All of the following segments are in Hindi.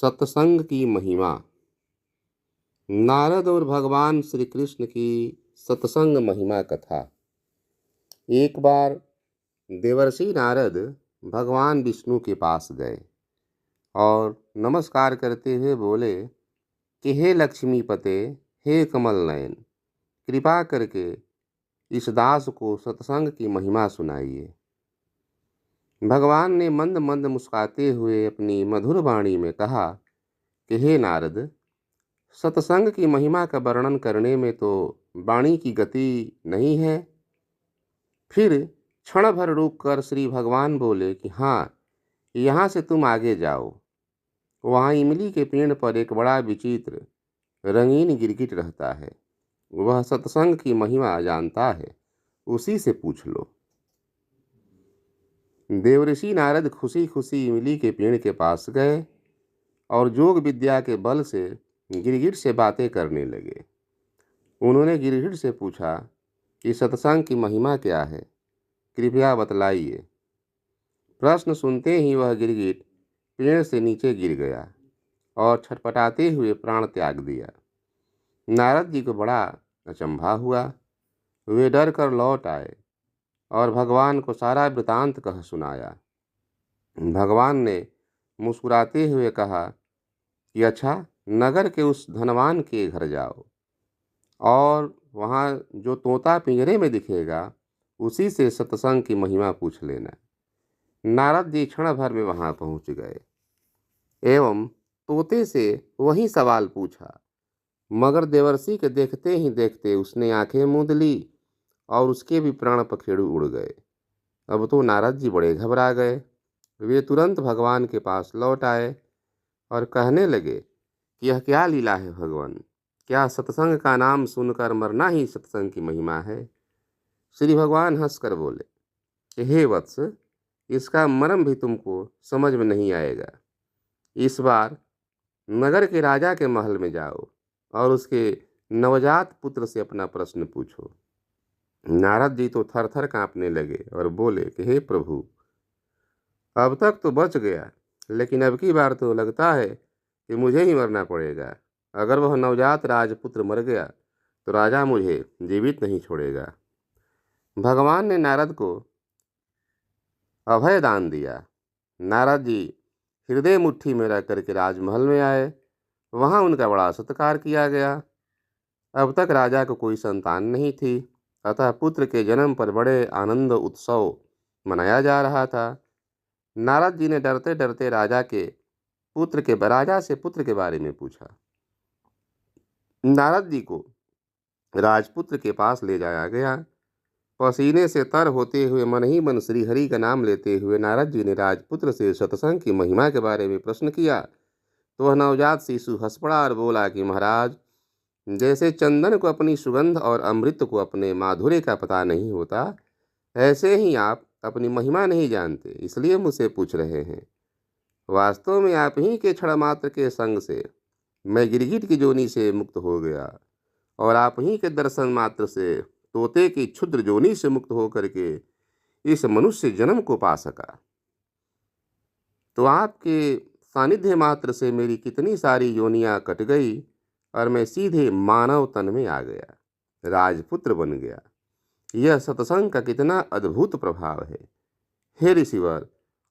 सत्संग की महिमा। नारद और भगवान श्री कृष्ण की सत्संग महिमा कथा। एक बार देवर्षि नारद भगवान विष्णु के पास गए और नमस्कार करते हुए बोले कि हे लक्ष्मीपते, हे कमल नयन, कृपा करके इस दास को सत्संग की महिमा सुनाइए। भगवान ने मंद मंद मुस्कुराते हुए अपनी मधुर वाणी में कहा कि हे नारद, सत्संग की महिमा का वर्णन करने में तो वाणी की गति नहीं है। फिर क्षण भर रुक कर श्री भगवान बोले कि हाँ, यहाँ से तुम आगे जाओ। वहाँ इमली के पेड़ पर एक बड़ा विचित्र रंगीन गिरगिट रहता है। वह सत्संग की महिमा जानता है, उसी से पूछ लो। देवऋषि नारद खुशी खुशी इमली के पेड़ के पास गए और जोग विद्या के बल से गिरगिट से बातें करने लगे। उन्होंने गिरगिट से पूछा कि सत्संग की महिमा क्या है, कृपया बतलाइए। प्रश्न सुनते ही वह गिरगिट पेड़ से नीचे गिर गया और छटपटाते हुए प्राण त्याग दिया। नारद जी को बड़ा अचंभा हुआ। वे डर कर लौट आए और भगवान को सारा वृतांत कह सुनाया। भगवान ने मुस्कुराते हुए कहा कि अच्छा, नगर के उस धनवान के घर जाओ और वहाँ जो तोता पिंजरे में दिखेगा, उसी से सत्संग की महिमा पूछ लेना। नारद जी क्षण भर में वहाँ पहुँच गए एवं तोते से वही सवाल पूछा, मगर देवर्षि के देखते ही देखते उसने आंखें मूंद ली और उसके भी प्राण पखेरु उड़ गए। अब तो नारद जी बड़े घबरा गए। वे तुरंत भगवान के पास लौट आए और कहने लगे कि यह क्या लीला है भगवान, क्या सत्संग का नाम सुनकर मरना ही सत्संग की महिमा है। श्री भगवान हंसकर बोले कि हे वत्स, इसका मर्म भी तुमको समझ में नहीं आएगा। इस बार नगर के राजा के महल में जाओ और उसके नवजात पुत्र से अपना प्रश्न पूछो। नारद जी तो थर थर कांपने लगे और बोले कि हे प्रभु, अब तक तो बच गया, लेकिन अब की बार तो लगता है कि मुझे ही मरना पड़ेगा। अगर वह नवजात राजपुत्र मर गया तो राजा मुझे जीवित नहीं छोड़ेगा। भगवान ने नारद को अभय दान दिया। नारद जी हृदय मुट्ठी में रख करके राजमहल में आए। वहाँ उनका बड़ा सत्कार किया गया। अब तक राजा को कोई संतान नहीं थी, अतः पुत्र के जन्म पर बड़े आनंद उत्सव मनाया जा रहा था। नारद जी ने डरते डरते राजा से पुत्र के बारे में पूछा। नारद जी को राजपुत्र के पास ले जाया गया। पसीने से तर होते हुए मन ही मन श्री हरि का नाम लेते हुए नारद जी ने राजपुत्र से सत्संग की महिमा के बारे में प्रश्न किया तो वह नवजात शिशु हंस पड़ा और बोला कि महाराज, जैसे चंदन को अपनी सुगंध और अमृत को अपने माधुर्य का पता नहीं होता, ऐसे ही आप अपनी महिमा नहीं जानते, इसलिए मुझसे पूछ रहे हैं। वास्तव में आप ही के क्षण मात्र के संग से मैं गिरगिट की जोनी से मुक्त हो गया और आप ही के दर्शन मात्र से तोते की क्षुद्र जोनी से मुक्त होकर के इस मनुष्य जन्म को पा सका। तो आपके सानिध्य मात्र से मेरी कितनी सारी योनियां कट गई और मैं सीधे मानव तन में आ गया, राजपुत्र बन गया। यह सत्संग का कितना अद्भुत प्रभाव है। हे ऋषिवर,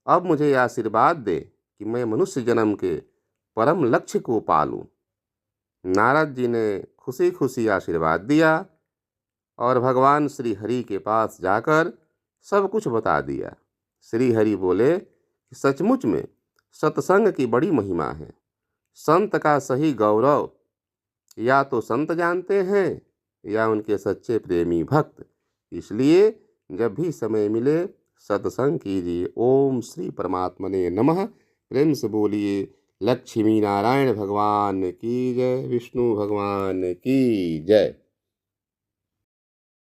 अब मुझे आशीर्वाद दे कि मैं मनुष्य जन्म के परम लक्ष्य को पालूं। नारद जी ने खुशी खुशी आशीर्वाद दिया और भगवान श्री हरि के पास जाकर सब कुछ बता दिया। श्री हरि बोले कि सचमुच में सत्संग की बड़ी महिमा है। संत का सही गौरव या तो संत जानते हैं या उनके सच्चे प्रेमी भक्त। इसलिए जब भी समय मिले सत्संग कीजिए। ओम श्री परमात्मने नमः। प्रेम से बोलिए लक्ष्मी नारायण भगवान की जय, विष्णु भगवान की जय।